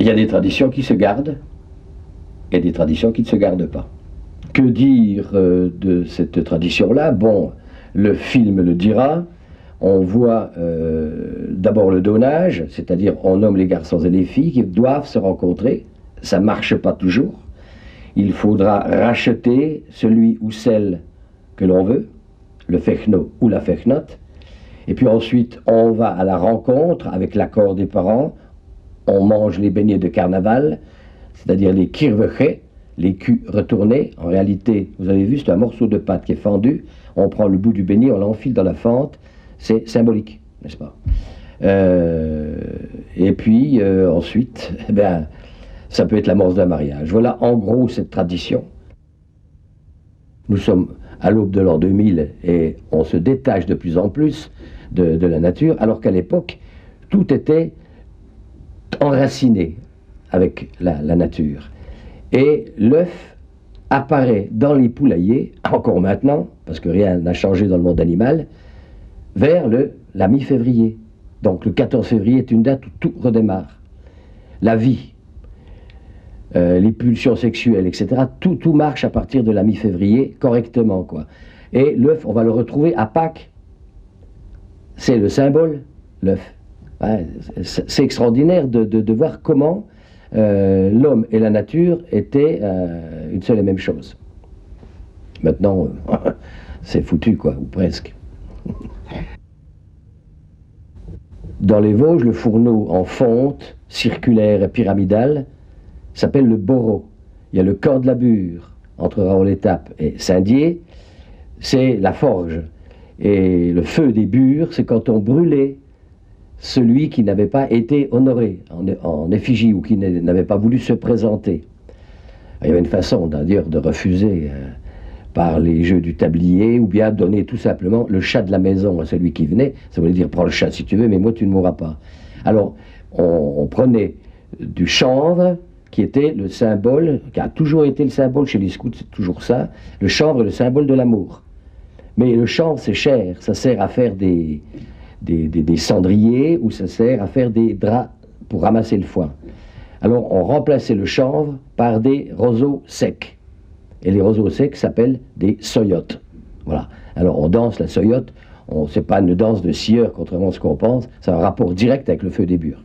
y a des traditions qui se gardent et des traditions qui ne se gardent pas. Que dire de cette tradition-là? Bon, le film le dira. On voit d'abord le donnage, c'est-à-dire on nomme les garçons et les filles qui doivent se rencontrer. Ça ne marche pas toujours. Il faudra racheter celui ou celle que l'on veut, le fechno ou la fechnot. Et puis ensuite, on va à la rencontre avec l'accord des parents. On mange les beignets de carnaval, c'est-à-dire les kirveché, les culs retournés. En réalité, vous avez vu, c'est un morceau de pâte qui est fendu. On prend le bout du beignet, on l'enfile dans la fente. C'est symbolique, n'est-ce pas? Et puis ensuite, eh bien, ça peut être l'amorce d'un mariage. Voilà en gros cette tradition. Nous sommes à l'aube de l'an 2000 et on se détache de plus en plus de la nature, alors qu'à l'époque, tout était enraciné avec la nature. Et l'œuf apparaît dans les poulaillers, encore maintenant, parce que rien n'a changé dans le monde animal, vers la mi-février. Donc le 14 février est une date où tout redémarre. La vie, les pulsions sexuelles, etc., tout marche à partir de la mi-février, correctement, quoi. Et l'œuf, on va le retrouver à Pâques. C'est le symbole, l'œuf. Ouais, c'est extraordinaire de voir comment l'homme et la nature étaient une seule et même chose. Maintenant, c'est foutu, quoi, ou presque. Dans les Vosges, le fourneau en fonte, circulaire et pyramidal, s'appelle le Boreau. Il y a le camp de la Bure, entre Raoul-Étape et Saint-Dié, c'est la forge. Et le feu des bures, c'est quand on brûlait celui qui n'avait pas été honoré en effigie ou qui n'avait pas voulu se présenter. Il y avait une façon d'ailleurs de refuser par les jeux du tablier, ou bien donner tout simplement le chat de la maison à celui qui venait. Ça voulait dire, prends le chat si tu veux, mais moi tu ne mourras pas. Alors, on prenait du chanvre, qui était le symbole, qui a toujours été le symbole chez les scouts, c'est toujours ça. Le chanvre est le symbole de l'amour. Mais le chanvre, c'est cher, ça sert à faire des cendriers, ou ça sert à faire des draps pour ramasser le foin. Alors, on remplaçait le chanvre par des roseaux secs. Et les roseaux secs s'appellent des soyotes. Voilà. Alors on danse la soyote, c'est pas une danse de scieur, contrairement à ce qu'on pense, c'est un rapport direct avec le feu des bures.